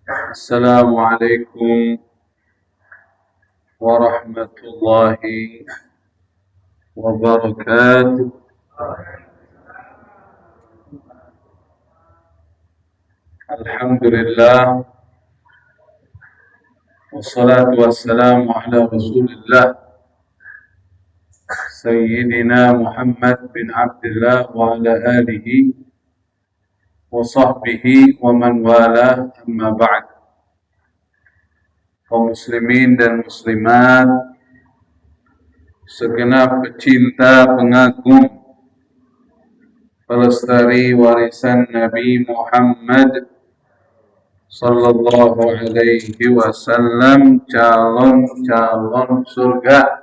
السلام عليكم ورحمة الله وبركاته. الحمد لله والصلاة والسلام على رسول الله سيدنا محمد بن عبد الله وعلى آله وصحبه ومن والاه, amma ba'd. Kaum muslimin dan muslimat, segenap pecinta, pengagum, pelestari warisan Nabi Muhammad sallallahu alaihi wasallam, calon-calon surga.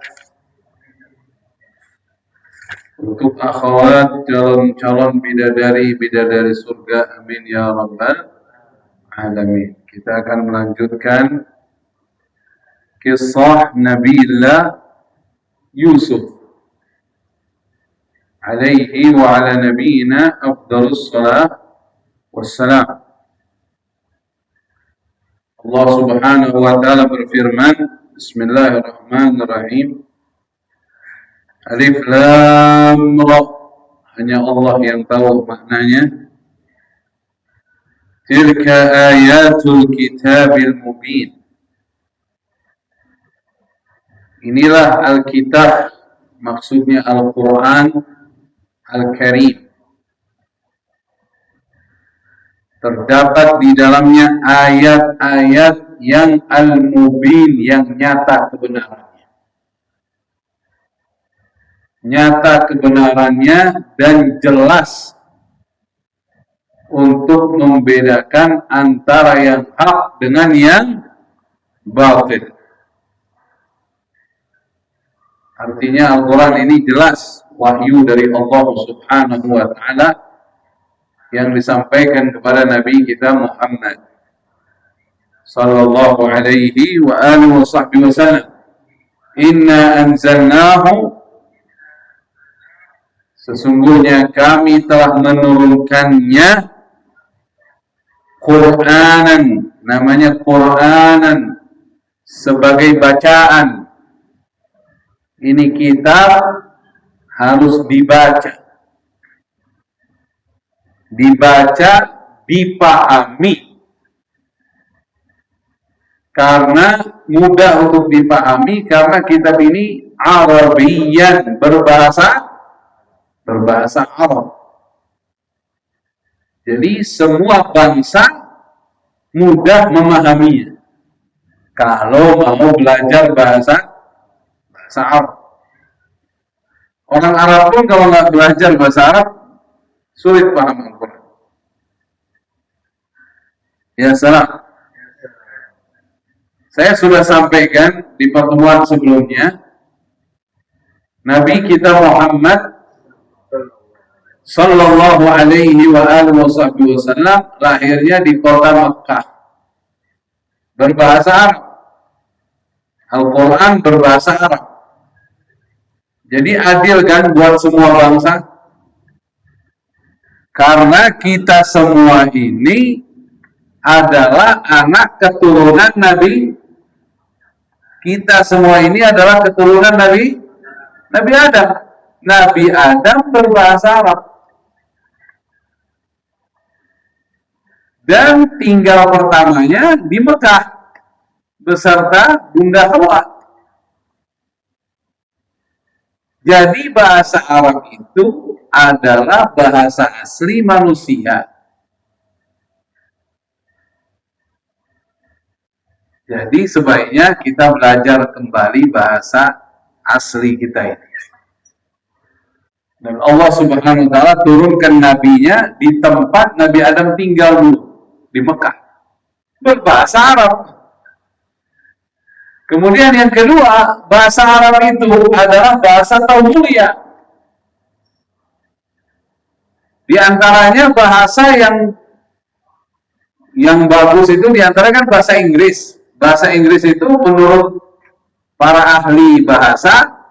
Untuk akhwat calon-calon bidadari surga, amin ya rabbal alamin. Kita akan melanjutkan kisah Nabiullah Yusuf alaihi wa ala nabiyina afdalus salat wassalam. Allah subhanahu wa ta'ala berfirman, bismillahirrahmanirrahim, Alif Lam Ra, hanya Allah yang tahu maknanya. Tilka ayatul kitabil mubin, inilah Alkitab, maksudnya Al-Quran Al-Karim. Terdapat di dalamnya ayat-ayat yang al-mubin, yang nyata kebenarannya. Nyata kebenarannya dan jelas untuk membedakan antara yang hak dengan yang batil. Artinya Al-Quran ini jelas wahyu dari Allah subhanahu wa ta'ala yang disampaikan kepada Nabi kita Muhammad sallallahu alaihi wa alihi wa sahbihi wa sallam. Inna anzalnahu, sesungguhnya kami telah menurunkannya, Qur'anan, namanya Qur'anan, sebagai bacaan. Ini kitab harus dibaca, dipahami, karena mudah untuk dipahami, karena kitab ini Arabiyyan, berbahasa Arab. Jadi semua bangsa mudah memahaminya kalau mau belajar bahasa Arab. Orang Arab pun kalau nggak belajar bahasa Arab sulit paham Al-Quran. Ya salah. Saya sudah sampaikan di pertemuan sebelumnya, Nabi kita Muhammad sallallahu alaihi wa alihi wasallam lahirnya di kota Mekah, berbahasa Arab. Al-Quran berbahasa Arab. Jadi adil kan buat semua bangsa? Karena kita semua ini adalah anak keturunan Nabi. Kita semua ini adalah keturunan Nabi Adam. Nabi Adam berbahasa Arab. Dan tinggal pertamanya di Mekah beserta Bunda Hawa. Jadi bahasa Arab itu adalah bahasa asli manusia. Jadi sebaiknya kita belajar kembali bahasa asli kita ini. Dan Allah subhanahu wa ta'ala turunkan nabinya di tempat Nabi Adam tinggal dulu, di Mekah, berbahasa Arab. Kemudian yang kedua, bahasa Arab itu adalah bahasa tauhiyah. Di antaranya bahasa yang bagus itu diantaranya kan bahasa Inggris. Bahasa Inggris itu menurut para ahli bahasa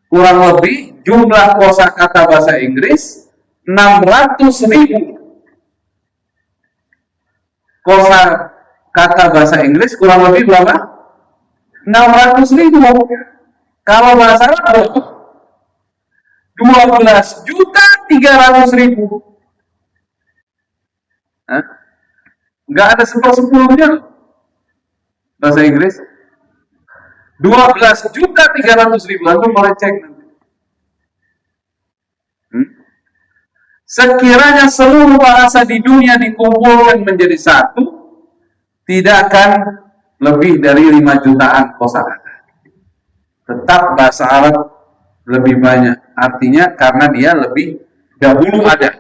kurang lebih jumlah kosakata bahasa Inggris 600.000 kata bahasa Inggris kurang lebih berapa? 600.000. Kalau bahasa Arab 12.300.000. Nggak ada 10-10-nya bahasa Inggris. 12.300.000. Antum boleh cek nanti. Sekiranya seluruh bahasa di dunia dikumpulkan menjadi satu, tidak akan lebih dari 5 jutaan kosakata. Tetap bahasa Arab lebih banyak. Artinya karena dia lebih dahulu ada.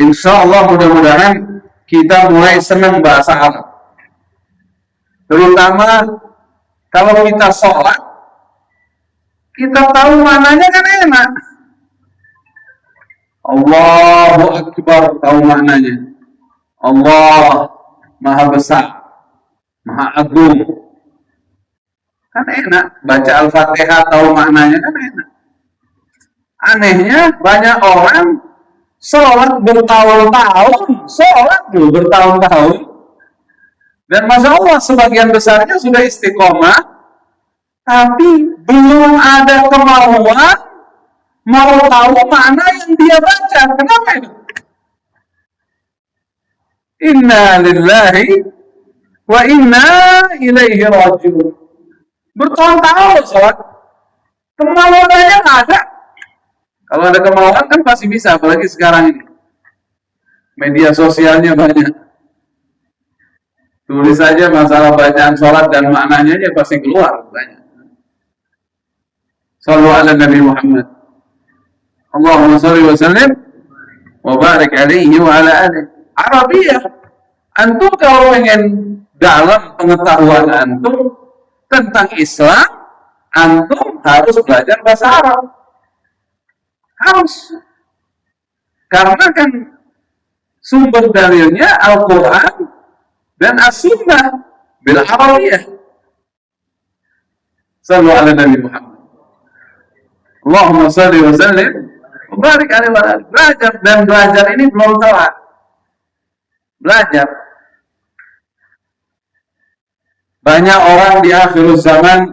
Insya Allah mudah-mudahan kita mulai senang bahasa Arab. Terutama kalau kita sholat, kita tahu maknanya kan enak. Allahu Akbar, tahu maknanya. Allah Maha Besar, Maha Agung. Kan enak. Baca Al-Fatihah tahu maknanya kan enak. Anehnya banyak orang sholat bertahun-tahun, bertahun-tahun. Dan Masya Allah sebagian besarnya sudah istiqomah, tapi belum ada kemauan mau tahu makna yang dia baca. Kenapa itu? Inna lillahi wa inna ilaihi raji'un. Bertahun-tahun sholat, kemauannya nggak ada. Kalau ada kemauan kan pasti bisa, apalagi sekarang ini. Media sosialnya banyak. Tulis saja masalah bacaan sholat dan maknanya dia pasti keluar banyak. Sallu ala Nabi Muhammad. Allahumma salli wa sallim wa barik alaihi wa ala alihi. Arabiyah. Antum kalau pengen dalam pengetahuan antum tentang Islam, antum harus belajar bahasa Arab. Harus. Karena kan sumber dalilnya Al-Quran dan As-Sunnah bil Arabiyah. Sallu ala Nabi Muhammad. Allahumma salli wa sallim wa barik alaihi wa alihi. Belajar, dan belajar ini belum telat. Belajar. Banyak orang di akhir zaman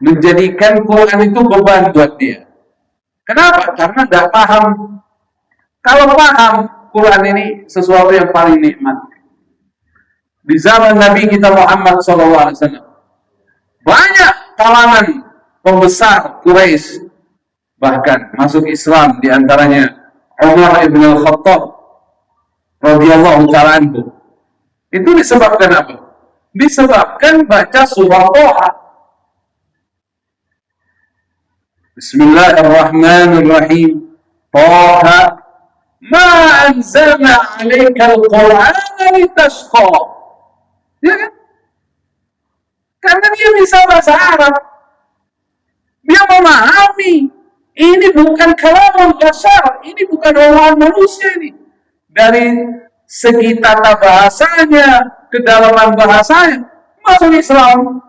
menjadikan Quran itu beban buat dia. Kenapa? Karena tidak paham. Kalau paham, Quran ini sesuatu yang paling nikmat. Di zaman Nabi kita Muhammad SAW, banyak kalangan pembesar Quraisy bahkan masuk Islam, diantaranya Umar ibn al-Khattab radhiyallahu ta'ala anhu. Itu disebabkan apa? Disebabkan baca surah Toha. Bismillahirrahmanirrahim. Toha ma anzalna 'alaika al-Qur'ana litashqa. Ya kan? Karena dia bisa bahasa Arab. Dia memahami. Ini bukan kalam bashar, ini bukan omongan manusia ini. Dari segi tata bahasanya, kedalaman bahasanya, masuk Islam.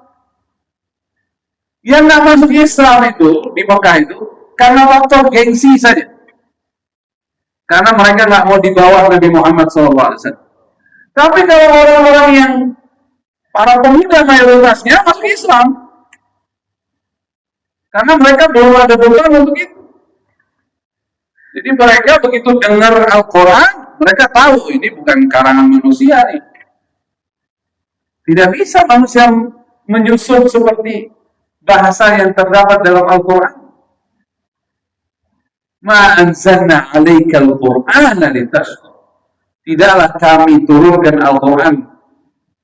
Yang nggak masuk Islam itu di Mekah itu karena faktor gengsi saja. Karena mereka nggak mau dibawa Nabi Muhammad SAW. Tapi kalau orang-orang yang para pemuda mayoritasnya masuk Islam, karena mereka belum ada beban untuk itu. Jadi mereka begitu dengar Al-Quran, mereka tahu ini bukan karangan manusia nih. Tidak bisa manusia menyusun seperti bahasa yang terdapat dalam Al-Quran. Ma anzalna 'alaika al-Qur'ana litashqa. Tidaklah kami turunkan Al-Quran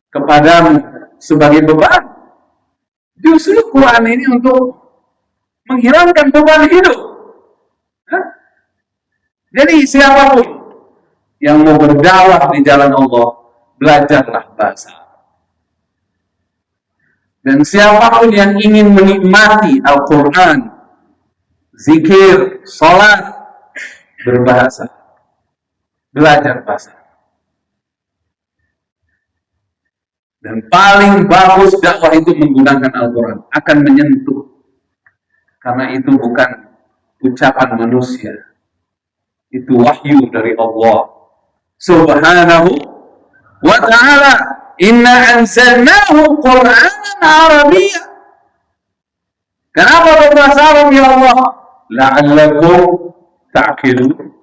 kepadamu sebagai beban. Justru Quran ini untuk menghilangkan beban hidup. Jadi siapapun yang mau berdakwah di jalan Allah, belajarlah bahasa. Dan siapapun yang ingin menikmati Al-Quran, zikir, sholat, berbahasa, belajar bahasa. Dan paling bagus dakwah itu menggunakan Al-Quran, akan menyentuh. Karena itu bukan ucapan manusia, itu wahyu dari Allah. subhanahu wa ta'ala, inna anzalnahu Qur'anan Arabiyyah. Kenapa berbahasa Arab ya Allah? La'allakum ta'qilun.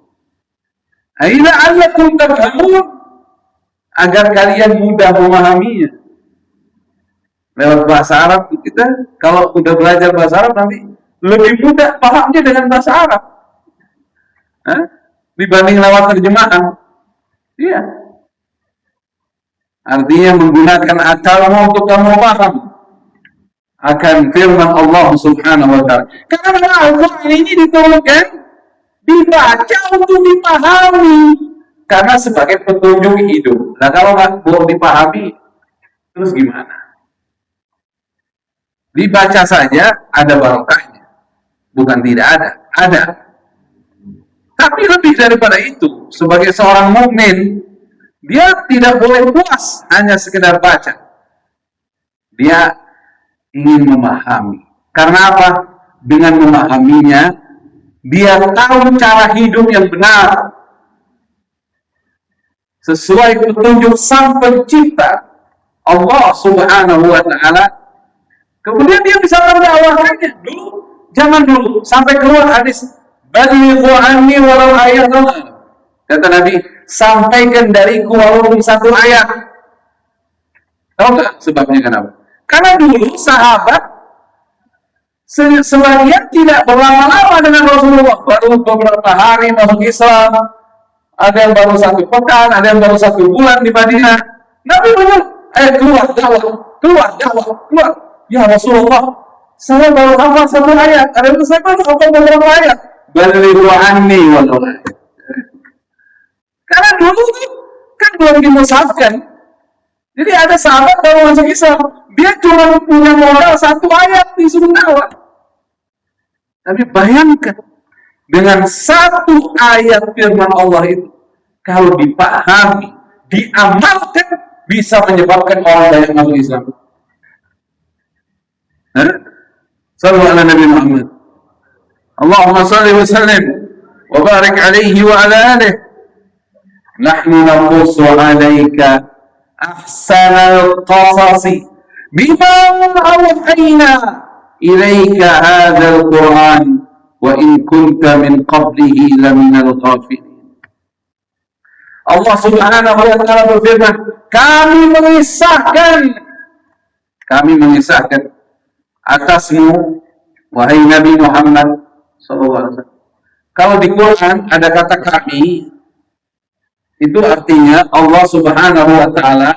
Ay la'allakum tafhamun, agar kalian mudah memahaminya. Lewat bahasa Arab kita kalau udah belajar bahasa Arab nanti lebih mudah pahamnya dengan bahasa Arab. Dibanding lewat terjemahan. Iya. Artinya menggunakan akalmu untuk kamu paham akan firman Allah Subhanahu wa ta'ala. Karena Al-Quran ini diturunkan, dibaca untuk dipahami, karena sebagai petunjuk hidup. Nah kalau nggak belum dipahami, terus gimana? Dibaca saja ada barokahnya, bukan tidak ada, ada. Tapi lebih daripada itu, sebagai seorang mukmin, dia tidak boleh puas hanya sekedar baca. Dia ingin memahami. Karena apa? Dengan memahaminya, dia tahu cara hidup yang benar, sesuai petunjuk Sang Pencipta Allah Subhanahu wa ta'ala. Kemudian dia bisa mendakwahkannya. Jangan dulu sampai keluar hadis balighu anni walau ayat. Kata Nabi, sampaikan dariku walaupun satu ayat. Tahu nggak sebabnya kenapa? Karena dulu sahabat sebagian tidak berlama-lama dengan Rasulullah, baru beberapa hari masuk Islam. Ada yang baru 1 pekan, ada yang baru 1 bulan di Madinah. Nabi benar, keluar dakwah. Ya Rasulullah, saya baru hafal 1 ayat. Ada yang saya baru hafal beberapa ayat. Balighu anni walau ayat. Karena dulu kan belum dimusafkan. Jadi ada sahabat baru masuk Islam, dia cuma punya modal 1 ayat disuruh dakwah. Tapi bayangkan, dengan 1 ayat firman Allah itu, kalau dipahami, diamalkan, bisa menyebabkan orang banyak masuk Islam. Sallu ala Nabi Muhammad. Allahumma salli wa sallim wa barik alaihi wa ala alihi. Nahnu naqussu alaika ahsanal qasasi bima awhayna ilaika hadzal Qur'an wa in kunta min qablihi laminal ghafilin. Allah Subhanahu wa ta'ala berfirman, kami mengisahkan atasmu wahai Nabi Muhammad sallallahu alaihi wasallam. Kalau di Quran ada kata kami, itu artinya Allah Subhanahu wa ta'ala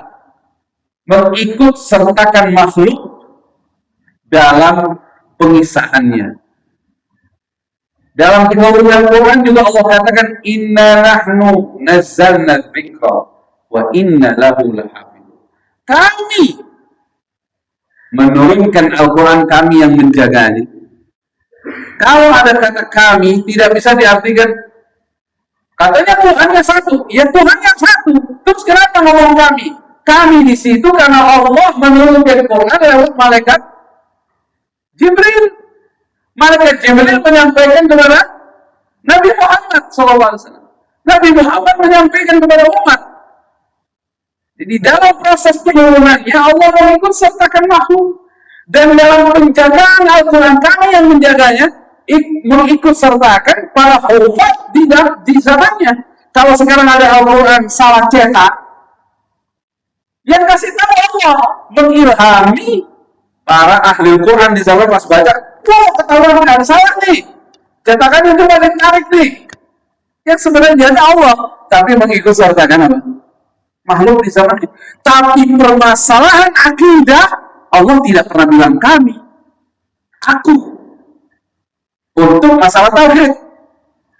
mengikut sertakan makhluk dalam pengisahannya. Dalam turunnya Quran juga Allah katakan inna nahnu nazzalna dzikra wa inna lahu lahafidun. Kami menurunkan Al-Quran, kami yang menjaganya. Kalau ada kata kami, tidak bisa diartikan katanya Tuhannya satu, ya Tuhannya satu. Terus kenapa ngomong kami? Kami di situ karena Allah menurunkan Quran lewat malaikat Jibril. Malaikat Jibril menyampaikan kepada Nabi Muhammad SAW. Nabi Muhammad menyampaikan kepada umat. Jadi dalam proses penurunannya Allah mengikut sertakan makhluk, dan dalam penjagaan Al-Quran kami yang menjaganya, mengikut sertakan para hufaz di zamannya. Kalau sekarang ada Al-Quran salah cetak, yang kasih tahu Allah, mengilhami para ahli Quran di zaman pas baca, ketahuan ada salah nih, cetakan itu balik tarik nih. Yang sebenarnya Allah, tapi mengikut sertakan apa? Makhluk di zaman itu. Tapi permasalahan akidah, Allah tidak pernah bilang kami, aku. Untuk masalah tauhid,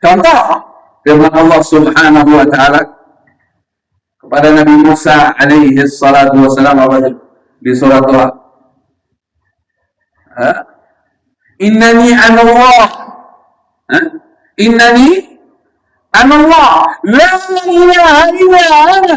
contoh firman Allah Subhanahu wa ta'ala kepada Nabi Musa alaihi salatu wassalam di surat Al-Baqarah, innani anallah, innani anallah la ilaha illa ana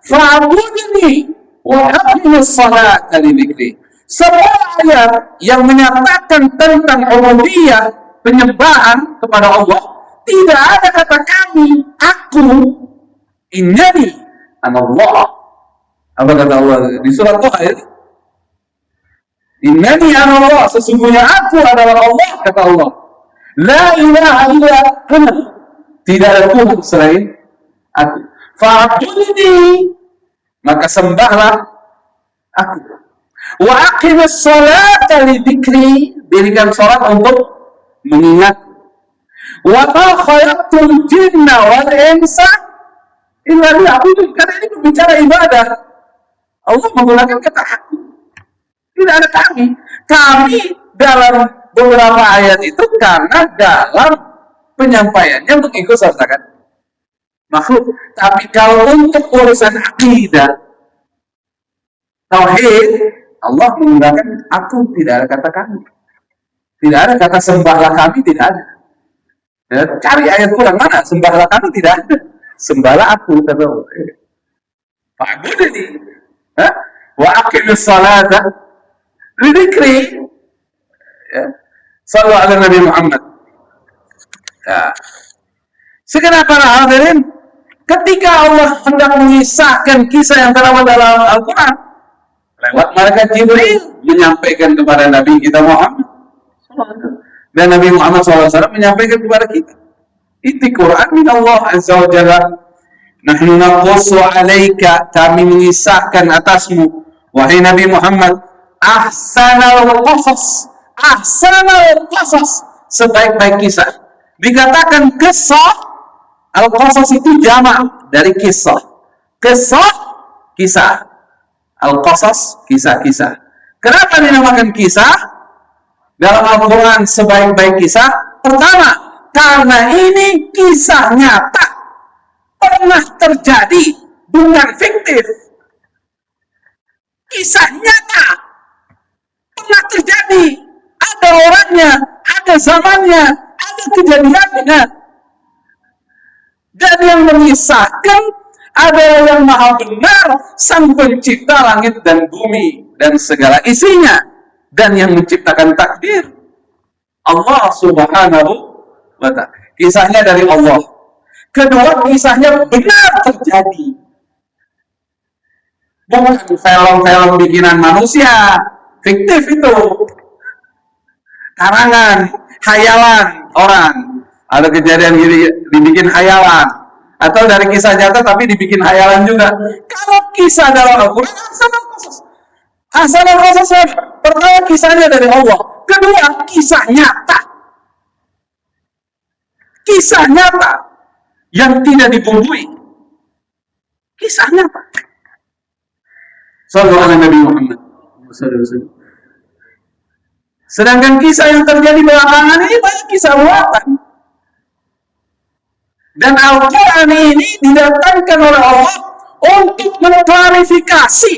fa'budni wa aqimis salata li dzikri. Semua ayat yang menyatakan tentang ubudiyah, penyembahan kepada Allah, tidak ada kata kami, aku. Innani anallah. Apa kata Allah di surat Taha ya? Innani anallah, sesungguhnya aku adalah Allah, kata Allah. La ilaha illa ana, tidak ada Tuhan selain aku. Fa'budni, maka sembahlah aku. Wa aqimis salata li dzikri, dirikan salat untuk mengingatku. Wa ma khalaqtul jinna wal insa illa liya'budun. Karena ini berbicara ibadah. Allah menggunakan kata aku. Tidak ada kami. Kami dalam beberapa ayat itu karena dalam penyampaiannya mengikut sertakan makhluk. Tapi kalau untuk urusan akidah, tauhid, Allah menggunakan aku, tidak ada kata kami. Tidak ada kata sembahlah kami, tidak ada. Ya, cari ayat Quran mana sembahlah kami, tidak ada. Sembahlah aku, kata Allah. Fa'budni wa aqimis salata li dzikri. Ya. Sallu ala Nabi Muhammad. Ya. Sekarang para hadirin, ketika Allah hendak mengisahkan kisah yang terdapat dalam Al-Quran, lewat malaikat Jibril menyampaikan kepada Nabi kita Muhammad, dan Nabi Muhammad SAW menyampaikan kepada kita. Itu Quran min Allah Azza wa Jalla. Nahnu naqussu alaika, kami mengisahkan atasmu, wahai Nabi Muhammad, ahsanal qasas, ahsanal qasas, sebaik-baik kisah. Dikatakan kisah, al-qasas itu jamak dari kisah. Kisah, kisah. Al-qasas, kisah-kisah. Kenapa dinamakan kisah? Dalam Al-Quran sebaik-baik kisah. Pertama, karena ini kisah nyata, pernah terjadi, bukan fiktif. Kisah nyata, pernah terjadi. Ada orangnya, ada zamannya, ada kejadiannya. Dan yang mengisahkan adalah yang maha benar, sang pencipta langit dan bumi dan segala isinya, dan yang menciptakan takdir, Allah Subhanahu wa ta'ala. Kisahnya dari Allah. Kedua, kisahnya benar terjadi, bukan film-film bikinan manusia, fiktif itu, karangan, hayalan orang. Ada kejadian gini dibikin hayalan, atau dari kisah nyata tapi dibikin hayalan juga. Kalau kisah dalam Al-Quran, hasanah qasas. Pertama, kisahnya dari Allah. Kedua, kisah nyata. Kisah nyata yang tidak dibumbui. Kisah nyata. Sallallahu alaihi Nabi Muhammad. Sedangkan kisah yang terjadi belakangan ini banyak kisah buatan. Dan Al-Quran ini didatangkan oleh Allah untuk mengklarifikasi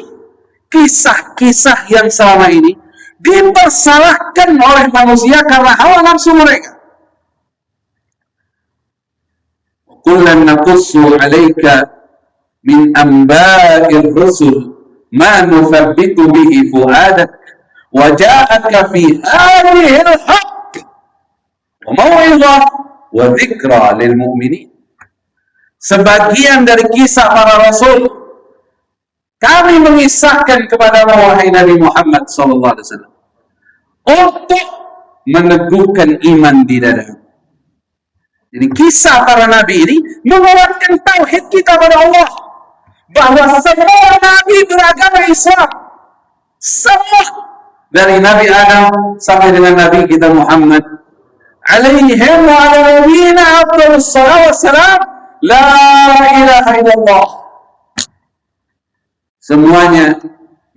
kisah-kisah yang selama ini dipersalahkan oleh manusia karena hawa nafsu mereka. Kullan naqussu 'alaika min anba'ir rusul ma nuthabbitu bihi fu'adak wa ja'aka fi hadhihi al-haqq wa maw'izah wa dzikra lil mu'minin. Sebagian dari kisah para rasul kami mengisahkan kepada wahai Nabi Muhammad sallallahu alaihi wasallam untuk meneguhkan iman di dada. Jadi kisah para nabi ini menguatkan tauhid kita pada Allah, bahwa semua nabi beragama Islam. Semua, dari Nabi Adam sampai dengan Nabi kita Muhammad alaihim wa ala nabiyina afdhalus salatu wassalam, la ilaha illallah. Semuanya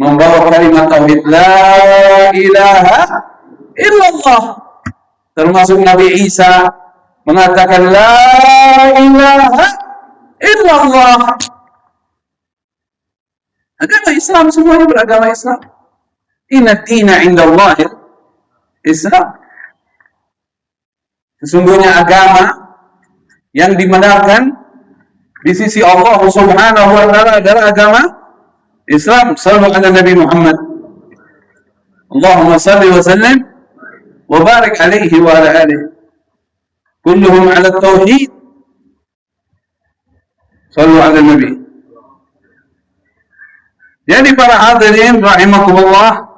membawa kalimat tauhid la ilaha illallah. Termasuk Nabi Isa mengatakan la ilaha illallah. Agama Islam, semuanya beragama Islam. Inna dina indallahi Islam. Sesungguhnya agama yang dibenarkan di sisi Allah Subhanahu wa ta'ala adalah agama Islam. Sallu ala Nabi Muhammad. Allahumma salli wa sallim wa barik alaihi wa ala alihi. Kulluhum ala tauhid. Sallu ala Nabi. Jadi para hadirin rahimakumullah,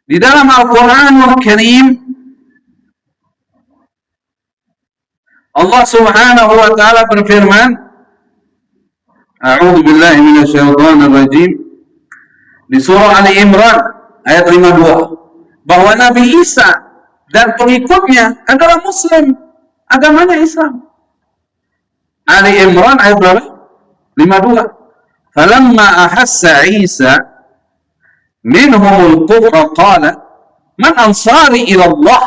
di dalam Al-Quranul Karim Allah Subhanahu wa taala berfirman, A'udzu billahi minasyaitonir rajim, di surah Ali Imran ayat 52, bahwa Nabi Isa dan pengikutnya adalah muslim, agamanya Islam. Ali Imran ayat berapa? 52. Falamma ahassa Isa minhumul kufra qala man ansari ila Allah,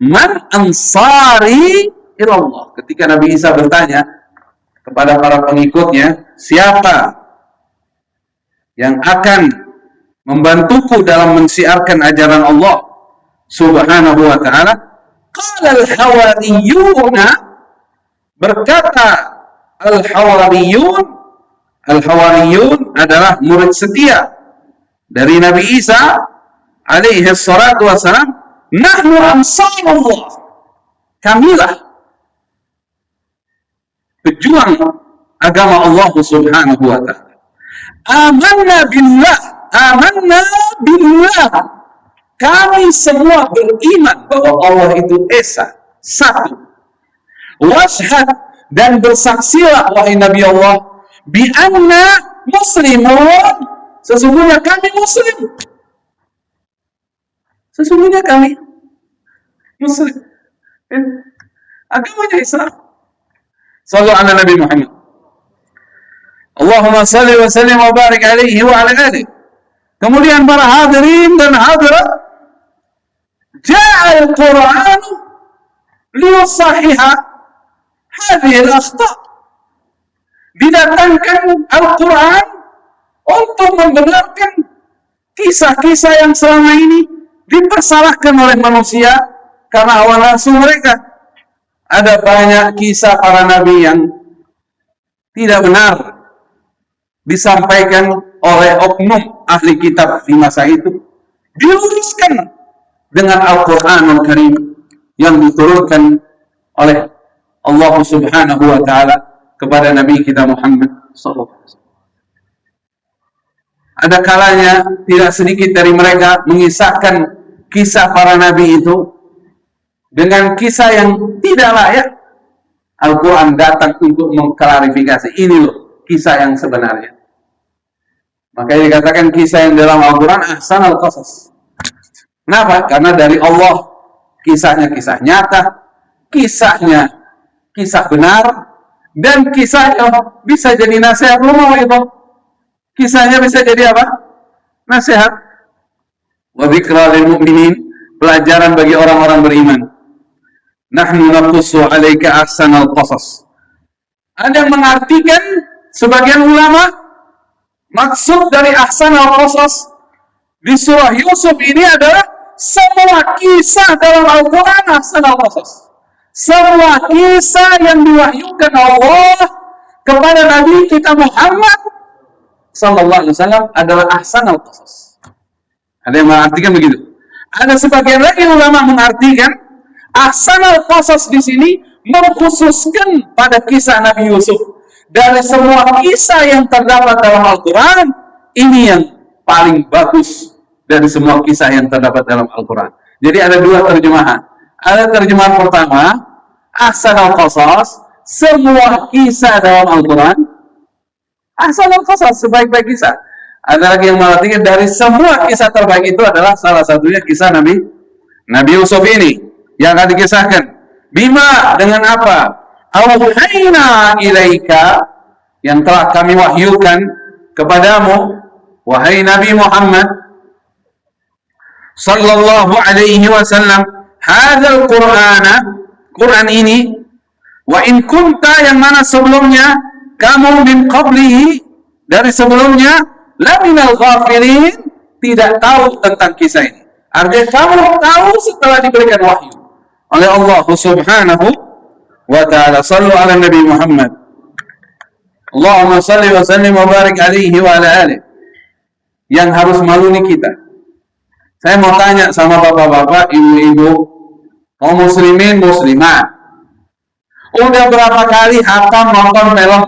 man ansari ila Allah. Ketika Nabi Isa bertanya kepada para pengikutnya, siapa yang akan membantuku dalam mensiarkan ajaran Allah Subhanahu wa ta'ala, qala al-hawariyuna, berkata al-hawariyun adalah murid setia dari Nabi Isa alaihi salatu wassalam, nahnu ansarullah, kamilah pejuang agama Allah Subhanahu wa ta'ala. Amanna billah, kami semua beriman bahwa Allah itu Esa, satu. Washhad, dan bersaksilah wahai Nabi Allah, bi anna muslimun, sesungguhnya kami muslim. Sesungguhnya kami muslim. Agamanya Islam. Sallu ala Nabi Muhammad. Allahumma salli wa sallim wa barik alaihi wa ala alihi. Kemudian para hadirin dan hadirat, ja'a al-Quran liyusahiha hadhihi al-akhta'. Didatangkan Al-Quran untuk membenarkan kisah-kisah yang selama ini dipersalahkan oleh manusia karena hawa nafsu mereka. Ada banyak kisah para nabi yang tidak benar disampaikan oleh oknum ahli kitab di masa itu, diluruskan dengan Al-Quranul Karim yang diturunkan oleh Allah Subhanahu wa ta'ala kepada Nabi kita Muhammad SAW. Ada kalanya tidak sedikit dari mereka mengisahkan kisah para nabi itu dengan kisah yang tidak layak. Al-Quran datang untuk mengklarifikasi, ini loh kisah yang sebenarnya. Makanya dikatakan kisah yang dalam Al-Quran ahsanul qasas. Kenapa? Karena dari Allah, kisahnya kisah nyata, kisahnya kisah benar, dan kisahnya bisa jadi nasihat. Lu mau itu? Kisahnya bisa jadi apa? Nasihat. Wa dzikra lil mu'minin, pelajaran bagi orang-orang beriman. Nahnu naqussu 'alaika ahsanal qasas. Ada yang mengartikan, sebagian ulama, maksud dari ahsanal qasas di surah Yusuf ini adalah semua kisah dalam Al-Quran ahsanal qasas. Semua kisah yang diwahyukan Allah kepada Nabi kita Muhammad sallallahu alaihi wasallam adalah ahsanal qasas. Ada yang mengartikan begitu. Ada sebagian lagi ulama mengartikan ahsanal qasas di sini mengkhususkan pada kisah Nabi Yusuf. Dari semua kisah yang terdapat dalam Al-Quran, ini yang paling bagus dari semua kisah yang terdapat dalam Al-Quran. Jadi ada dua terjemahan. Ada terjemahan pertama, ahsanal qasas, semua kisah dalam Al-Quran ahsanal qasas, sebaik-baik kisah. Ada lagi yang mengartikan dari semua kisah terbaik itu adalah salah satunya kisah Nabi Yusuf ini yang akan dikisahkan. Bima, dengan apa? Auhayna ilaika, yang telah kami wahyukan kepadamu wahai Nabi Muhammad sallallahu alaihi wasallam, hadzal qur'ana, Quran ini, wa in kunta, yang mana sebelumnya kamu min qablihi, dari sebelumnya, la minal ghafilin, tidak tahu tentang kisah ini. Artinya kamu tahu setelah diberikan wahyu oleh Allah Subhanahu wa ta'ala. Sallu ala Nabi Muhammad. Allahumma salli wa sallim wa barik alaihi wa ala alihi. Yang harus malu nih kita. Saya mau tanya sama bapak-bapak, ibu-ibu, mau muslimin, muslimat. Udah berapa kali hatam nonton film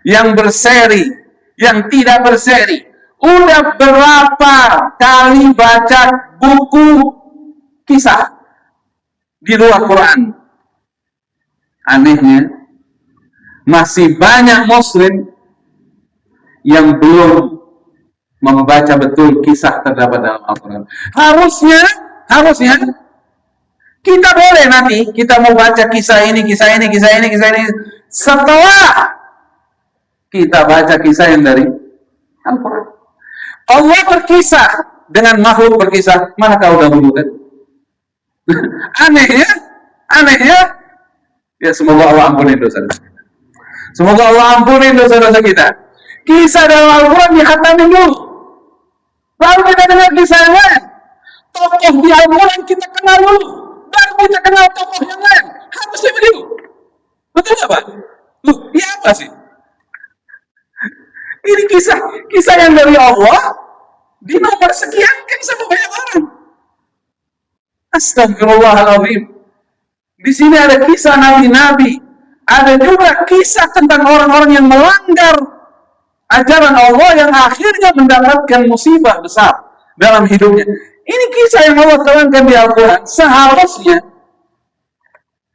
yang berseri, yang tidak berseri. Udah berapa kali baca buku kisah di luar Quran. Anehnya, masih banyak muslim yang belum membaca betul kisah terdapat dalam Al-Quran. Harusnya kita boleh nanti kita mau baca kisah ini setelah kita baca kisah yang dari Al-Quran. Allah berkisah dengan makhluk berkisah, mana kau dahulu kan? Anehnya, ya semoga Allah ampuni dosa-dosa kita. Semoga Allah ampuni dosa-dosa kita. Kisah dalam Al-Quran dihatamin dulu, lalu kita dengar kisah yang lain. Tokoh di Al-Quran kita kenal dulu, baru kita kenal tokoh yang lain. Harusnya begitu. Betul nggak, Pak? Loh, ini apa sih? Ini kisah yang dari Allah di nomor sekian kan sama banyak orang. Astagfirullahaladzim. Di sini ada kisah nabi-nabi, ada juga kisah tentang orang-orang yang melanggar ajaran Allah yang akhirnya mendapatkan musibah besar dalam hidupnya. Ini kisah yang Allah terangkan di Al-Quran. Seharusnya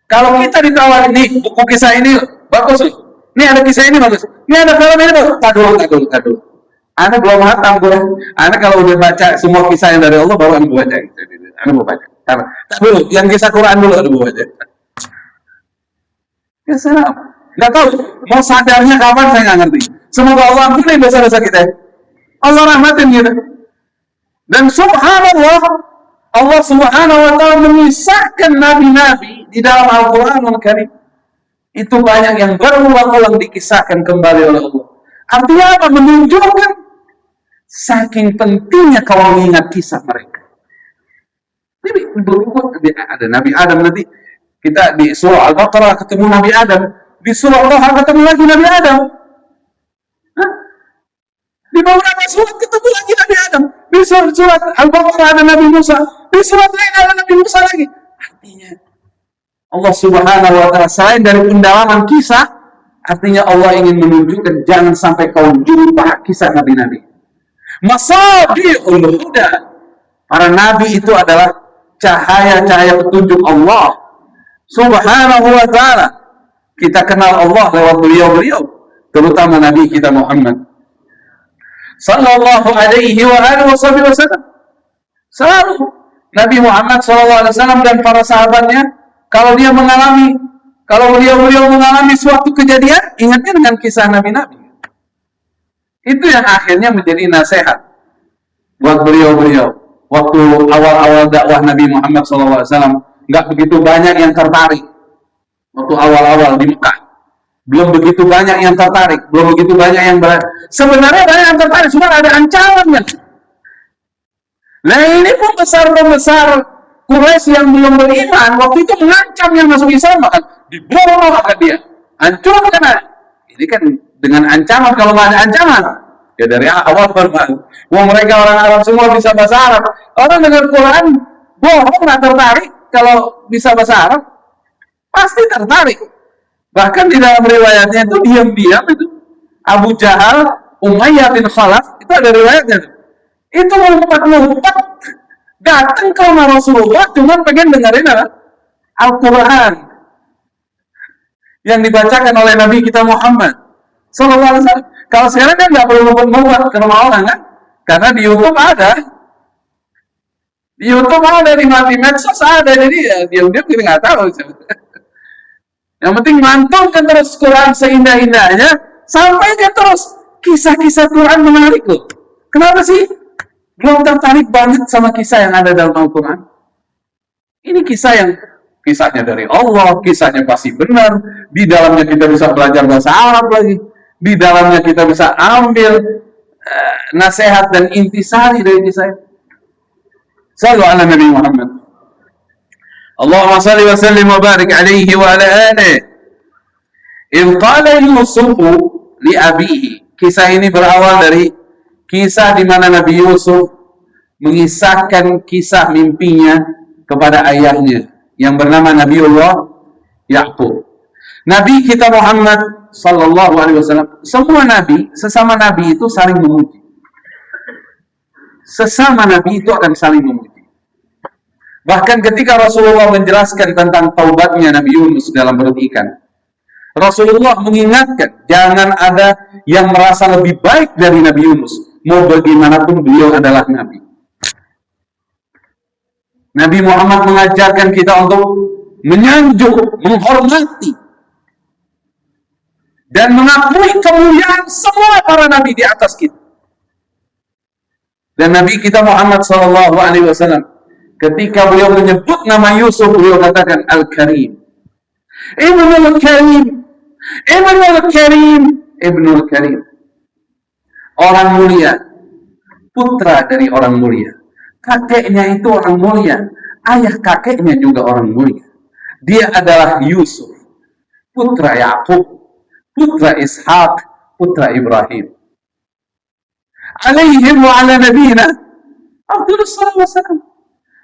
kalau kita ditawarin nih buku kisah ini bagus, ini ada kisah ini bagus, ini ada film ini bagus, tak dulu. Anda belum hatam, Anda kalau udah baca semua kisah yang dari Allah baru Anda baca. Anda mau baca. Tak dulu, yang kisah Quran dulu Anda mau baca. Ya salah. Nggak tahu, mau sadarnya kapan saya nggak ngerti. Semoga Allah ampuni dosa-dosa kita. Allah rahmatin kita. Dan subhanallah, Allah subhanahu wa ta'ala memisahkan nabi-nabi di dalam Al-Quranul Karim. Itu banyak yang berulang-ulang dikisahkan kembali oleh Allah. Artinya apa? Menunjukkan saking pentingnya kalau mengingat kisah mereka. Jadi ada Nabi Adam, nanti kita di surah Al-Baqarah ketemu Nabi Adam, di surah Taha ketemu lagi Nabi Adam. Di beberapa surat ketemu lagi Nabi Adam. Di surat Al-Baqarah ada Nabi Musa, di surat lain ada Nabi Musa lagi. Artinya Allah subhanahu wa ta'ala selain dari pendalaman kisah, artinya Allah ingin menunjukkan jangan sampai kau jumpa kisah nabi-nabi. Masabi'ul huda. Para nabi itu adalah cahaya-cahaya petunjuk Allah subhanahu wa ta'ala. Kita kenal Allah lewat beliau-beliau, terutama Nabi kita Muhammad sallallahu alaihi wa alihi wasallam. Selalu Nabi Muhammad sallallahu alaihi wasallam dan para sahabatnya, kalau beliau mengalami suatu kejadian, ingatnya dengan kisah nabi-nabi. Itu yang akhirnya menjadi nasihat buat beliau-beliau. Waktu awal-awal dakwah Nabi Muhammad SAW, nggak begitu banyak yang tertarik. Waktu awal-awal di Mekah, belum begitu banyak yang tertarik, belum begitu banyak yang sebenarnya banyak yang tertarik, cuma ada ancamannya. Nah ini pembesar-pembesar Quraisy yang belum beriman, waktu itu mengancam yang masuk Islam, maka dibunuh maka dia, hancurkan. Ini kan dengan ancaman, kalau nggak ada ancaman, ya dari awal bermain. Wah mereka orang Arab semua bisa bahasa Arab. Orang dengar Quran, bohong nggak tertarik. Kalau bisa bahasa Arab, pasti tertarik. Bahkan di dalam riwayatnya itu diam-diam itu Abu Jahal, Umayyah bin Khalaf, itu ada riwayatnya itu. Itu lompat-lompat datang ke rumah Rasulullah, cuma pengen dengerin Al-Quran yang dibacakan oleh Nabi kita Muhammad sallallahu alaihi wasallam. Kalau sekarang kan nggak perlu lompat ke rumah orang kan, karena di YouTube ada, di medsos ada, jadi ya diam-diam kita nggak tahu. Yang penting mantulkan terus Quran seindah-indahnya, sampaikan terus kisah-kisah Quran menarik loh. Kenapa sih belum tertarik banget sama kisah yang ada dalam Al-Quran? Ini kisahnya dari Allah, kisahnya pasti benar. Di dalamnya kita bisa belajar bahasa Arab lagi. Di dalamnya kita bisa ambil nasihat dan intisari dari kisah itu. Sallu ala Nabi Muhammad. Allahumma salli wa sallim wa barik alaihi wa ala alihi. Idh qala Yusufu li abihi. Kisah ini berawal dari kisah di mana Nabi Yusuf mengisahkan kisah mimpinya kepada ayahnya yang bernama Nabiullah Ya'qub. Nabi kita Muhammad sallallahu alaihi wasallam, semua nabi, sesama nabi itu saling memuji. Sesama nabi itu akan saling memuji. Bahkan ketika Rasulullah menjelaskan tentang taubatnya Nabi Yunus dalam perut ikan, Rasulullah mengingatkan jangan ada yang merasa lebih baik dari Nabi Yunus. Mau bagaimanapun beliau adalah nabi. Nabi Muhammad mengajarkan kita untuk menyanjung, menghormati, dan mengakui kemuliaan semua para nabi di atas kita. Dan Nabi kita Muhammad sallallahu alaihi wasallam ketika beliau menyebut nama Yusuf, beliau katakan Al-Karim. Ibnul Karim. Ibnul Karim. Ibnul Karim. Orang mulia, putra dari orang mulia. Kakeknya itu orang mulia, ayah kakeknya juga orang mulia. Dia adalah Yusuf, putra Ya'qub, putra Ishaq, putra Ibrahim. Alaihim wa ala nabiyina afdhalus salatu wassalam.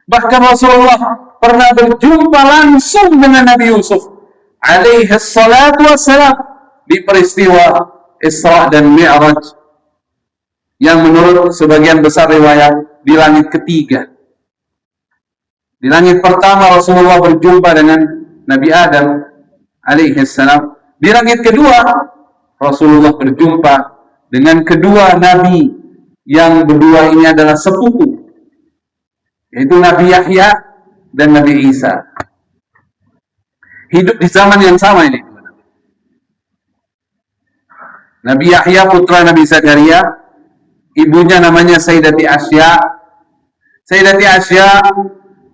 Bahkan Rasulullah pernah berjumpa langsung dengan Nabi Yusuf alaihi salatu wassalam di peristiwa Isra dan Mi'raj yang menurut sebagian besar riwayat di langit ketiga. Di langit pertama Rasulullah berjumpa dengan Nabi Adam alaihi salam. Di langit kedua Rasulullah berjumpa dengan kedua nabi yang berdua ini adalah sepupu, yaitu Nabi Yahya dan Nabi Isa. Hidup di zaman yang sama ini. Nabi Yahya putra Nabi Zakaria, ibunya namanya Sayyidati Asya. Sayyidati Asya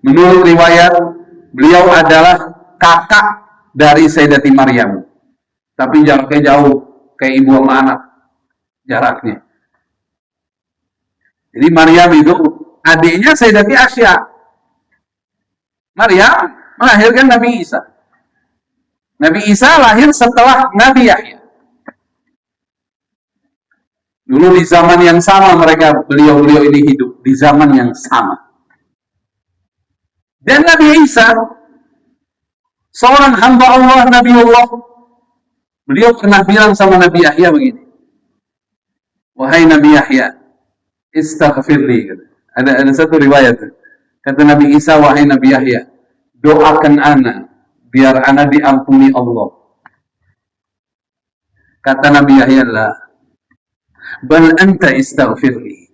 menurut riwayat beliau adalah kakak dari Sayyidati Maryam. Tapi jaraknya jauh, kayak ibu sama anak jaraknya. Jadi Maryam itu adiknya Sayyidati Asya. Maryam melahirkan Nabi Isa. Nabi Isa lahir setelah Nabi Yahya. Dulu di zaman yang sama mereka, beliau-beliau ini hidup di zaman yang sama. Dan Nabi Isa, seorang hamba Allah, Nabi Allah, beliau pernah bilang sama Nabi Yahya begini, wahai Nabi Yahya, istaghfirli. Ada satu riwayat, kata Nabi Isa, wahai Nabi Yahya, doakan ana biar ana diampuni Allah. Kata Nabi Yahya, la, bal anta istaghfirli.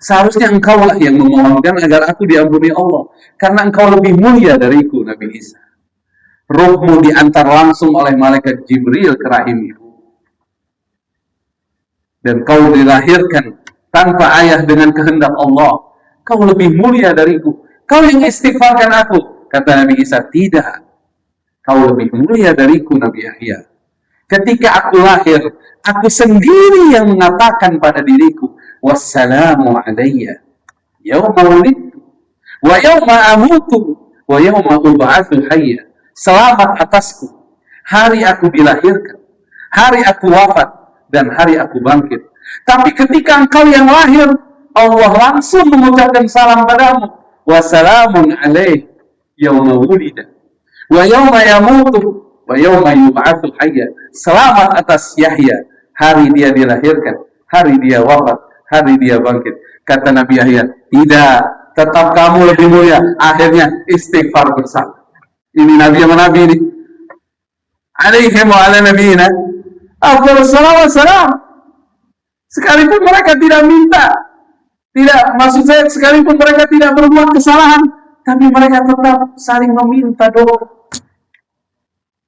Seharusnya engkau lah yang memohonkan agar aku diampuni Allah, karena engkau lebih mulia dariku, Nabi Isa. Ruhmu diantar langsung oleh malaikat Jibril ke rahim ibu, dan kau dilahirkan tanpa ayah dengan kehendak Allah. Kau lebih mulia dariku, kau yang istighfarkan aku. Kata Nabi Isa, tidak, kau lebih mulia dariku, Nabi Yahya. Ketika aku lahir, aku sendiri yang mengatakan pada diriku, wassalamu alayya yawma wulidtu wa yawma amutu wa yawma ub'atsu hayya. Selamat atasku hari aku dilahirkan, hari aku wafat, dan hari aku bangkit. Tapi ketika engkau yang lahir, Allah langsung mengucapkan salam padamu, wassalamun alaih yawma wulida wa yawma yamutu wa yawma yub'atsu hayya. Selamat atas Yahya, hari dia dilahirkan, hari dia wafat, hari dia bangkit. Kata Nabi Yahya, tidak, tetap kamu lebih mulia. Akhirnya istighfar bersama. Ini Nabi sama Nabi ini. Alaihim wa ala nabiyina afdhalus salatu wassalam. Sekalipun mereka tidak minta, maksud saya sekalipun mereka tidak berbuat kesalahan, tapi mereka tetap saling meminta doa.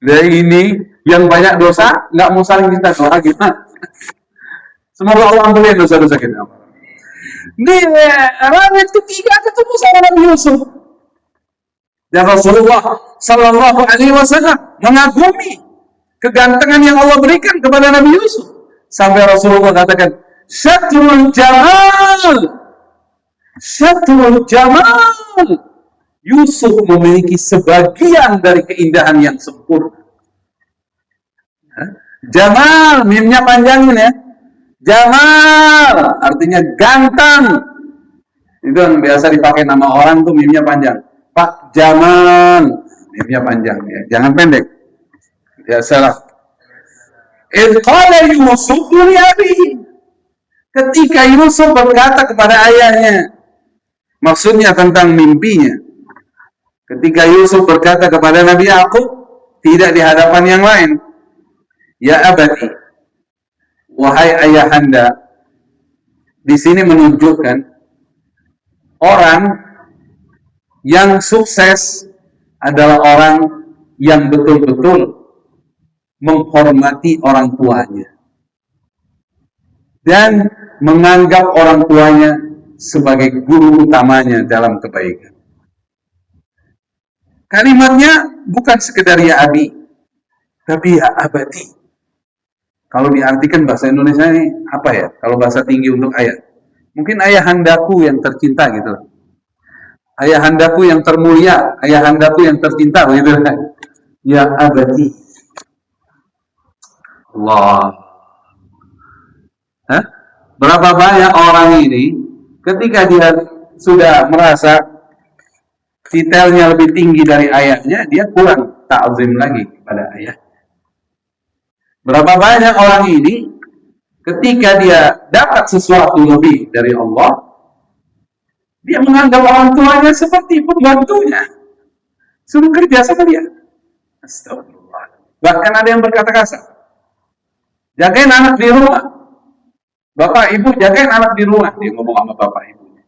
Dari ini yang banyak dosa nggak mau saling minta doa, gimana? Semoga Allah ampuni dosa-dosa kita. Di langit ketiga ketemu sama Nabi Yusuf, dan Rasulullah Sallallahu Alaihi Wasallam mengagumi kegantengan yang Allah berikan kepada Nabi Yusuf. Sampai Rasulullah katakan, Syatrul Jamal, Syatrul Jamal. Yusuf memiliki sebagian dari keindahan yang sempurna. Jamal, mimnya panjangin ya. Jamal, artinya ganteng. Itu yang biasa dipakai nama orang tuh mimnya panjang. Pak Jamal. Ini panjang ya, jangan pendek. Ya salah. Idh qala Yusuf li abihi. Ketika Yusuf berkata kepada ayahnya, maksudnya tentang mimpinya. Ketika Yusuf berkata kepada Nabi Yakub, tidak di hadapan yang lain, ya abati, wahai ayahanda. Di sini menunjukkan orang yang sukses adalah orang yang betul-betul menghormati orang tuanya dan menganggap orang tuanya sebagai guru utamanya dalam kebaikan. Kalimatnya bukan sekedar ya abi, tapi ya abadi. Kalau diartikan bahasa Indonesia ini apa ya? Kalau bahasa tinggi untuk ayah, mungkin ayahandaku yang tercinta gitu. Ayahandaku yang termulia, ayahandaku yang tercinta gitu. Ya abadi. Allah. Hah? Berapa banyak orang ini ketika dia sudah merasa titelnya lebih tinggi dari ayahnya, dia kurang ta'zim lagi kepada ayah. Berapa banyak orang ini ketika dia dapat sesuatu lebih dari Allah, dia menganggap orang tuanya seperti pembantunya, suruh kerja sama dia. Astagfirullah. Bahkan ada yang berkata kasar, jagain anak di rumah. Bapak ibu jagain anak di rumah. Dia ngomong sama bapak ibunya.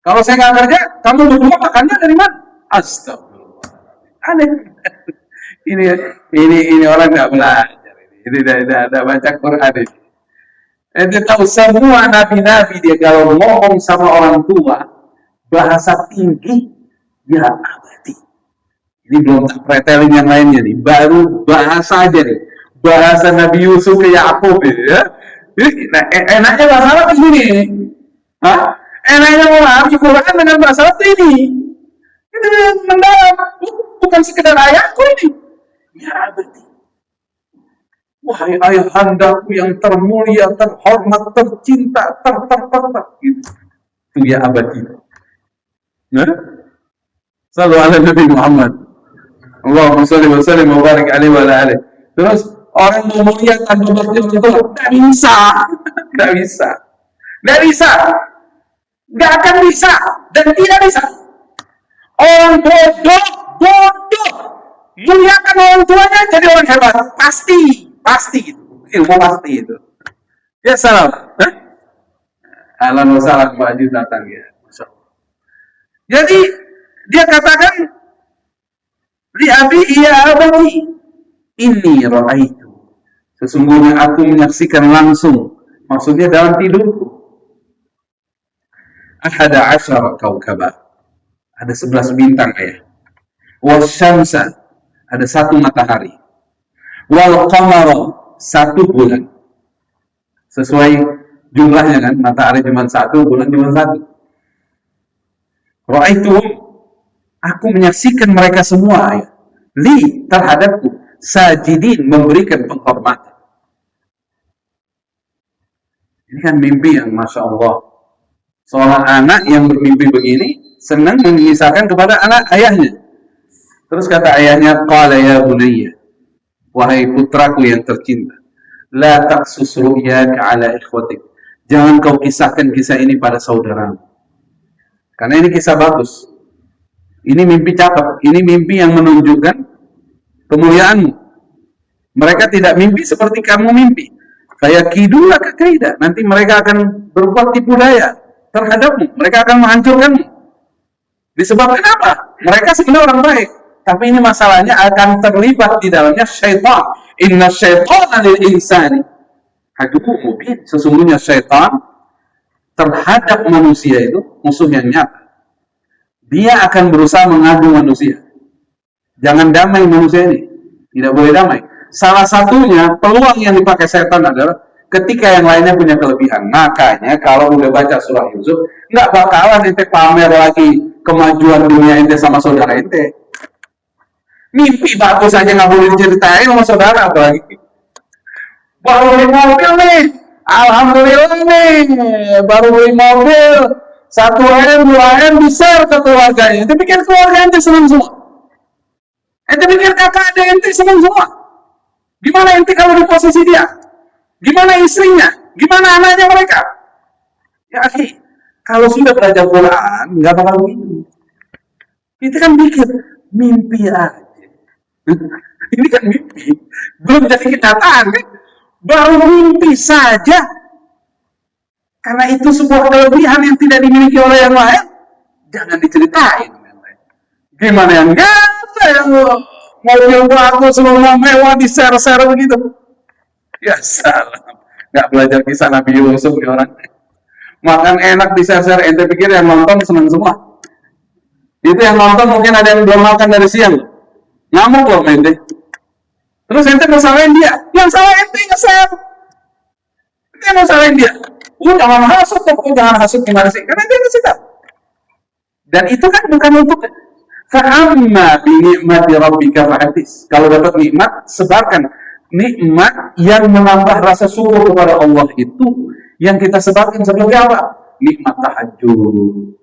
Kalau saya nggak kerja, kamu berdua makannya dari mana? Astagfirullah. Aneh. Ini orang nggak belajar. Ini tidak baca Quran ini. Dia tahu semua nabi-nabi dia kalau ngomong sama orang tua bahasa tinggi, ya abadi. Ini belum tak pretelin yang lainnya nih. Baru bahasa aja nih. Bahasa Nabi Yusuf ke Yakub ya. Nah, enaknya bahasa Arab ini. Hah? Enaknya orang Quran dengan bahasa Arab ini. Ini mendalam. Bukan sekedar ayatku ini. Ya abadi. Wahai ayahandaku yang termulia, terhormat, tercinta, gitu. Itu ya abadi. Nah? Sallu ala Nabi Muhammad. Allahumma salli wa sallim wa barik alaihi wa ala alihi. Terus orang mau mulia tanpa betul-betul tidak bisa, nggak akan bisa dan tidak bisa. Orang bodoh muliakan orang tuanya jadi orang hebat, pasti gitu, ilmu pasti itu. Ya salam, Alam salam Pak Haji datang ya. Jadi dia katakan li abi ya abadi inni ra'aitu. Sesungguhnya aku menyaksikan langsung, maksudnya dalam tidurku. Ahada asyara kaukaba. Ada 11 bintang ayah. Wasyamsa, ada 1 matahari. Wal qamara, 1 bulan. Sesuai jumlahnya kan, matahari cuma 1, bulan cuma 1. Ra'aituhum, aku menyaksikan mereka semua ayah. Li, terhadapku, sajidin, memberikan penghormatan. Ini kan mimpi yang Masya Allah. Seorang anak yang bermimpi begini senang mengisahkan kepada anak ayahnya. Terus kata ayahnya, qala ya bunayya, wahai putraku yang tercinta, la taqsus ru'yaka ala ikhwatik. Jangan kau kisahkan kisah ini pada saudaramu. Karena ini kisah bagus. Ini mimpi cakep. Ini mimpi yang menunjukkan kemuliaanmu. Mereka tidak mimpi seperti kamu mimpi. Kayak kidulah kekaidah. Nanti mereka akan berbuat tipu daya terhadapmu. Mereka akan menghancurkanmu. Disebabkan apa? Mereka sebenarnya orang baik. Tapi ini masalahnya akan terlibat di dalamnya syaitan. Inna syaitana lil insani aduwwun mubin. Sesungguhnya syaitan terhadap manusia itu musuh yang nyata. Dia akan berusaha mengadu manusia. Jangan damai manusia ini. Tidak boleh damai. Salah satunya, peluang yang dipakai setan adalah ketika yang lainnya punya kelebihan. Makanya kalau udah baca surah Yusuf, nggak bakalan ente pamer lagi kemajuan dunia ente sama saudara ente. Mimpi bagus aja nggak boleh diceritain sama saudara, apalagi baru beli mobil nih, alhamdulillah nih, baru beli mobil, 1 M, 2 M, di-share ke keluarganya. Ente pikir keluarga ente senang semua? Ente pikir kakak ada ente senang semua? Gimana ente kalau di posisi dia? Gimana istrinya? Gimana anaknya mereka? Ya akhi, kalau sudah belajar Quran, nggak bakal gitu. Itu kan bikin mimpi aja. Ini kan mimpi, belum jadi kenyataan kan? Baru mimpi saja. Karena itu sebuah kelebihan yang tidak dimiliki oleh yang lain, jangan diceritain. Gimana yang enggak ada yang mobil bagus, semua mewah, di-share-share begitu. Ya salam, nggak belajar kisah Nabi Yusuf nih orang. Makan enak di-share-share, ente pikir yang nonton senang semua. Itu yang nonton mungkin ada yang belum makan dari siang, ngamuk loh ente. Terus ente ngesalahin dia, yang salah ente nge-share. Ente yang ngesalahin dia. Jangan hasut, jangan hasut gimana sih? Karena dia ngasih tahu. Dan itu kan bukan untuk fa'amma bi ni'mati rabbika fahadis. Kalau dapat nikmat, sebarkan. Nikmat yang menambah rasa syukur kepada Allah itu yang kita sebarkan sebagai apa? Nikmat tahajud,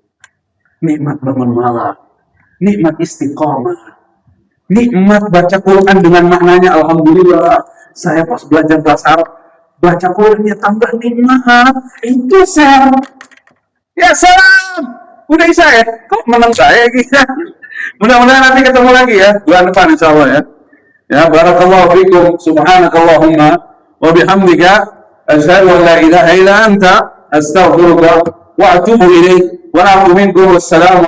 nikmat bangun malam, nikmat istiqomah, nikmat baca Quran dengan maknanya. Alhamdulillah, saya pas belajar bahasa Arab, baca Qurannya tambah nikmat. Itu share. Ya salam. Udah Isa ya? Kok menang saya gitu? Mudah-mudahan nanti ketemu lagi ya bulan depan insyaallah ya. Ya, barakallahu fikum. Subhanakallahumma wa bihamdika asyhadu an la ilaha illa anta astaghfiruka wa atubu ilaik. Wa a'udzu minkum. Wassalamu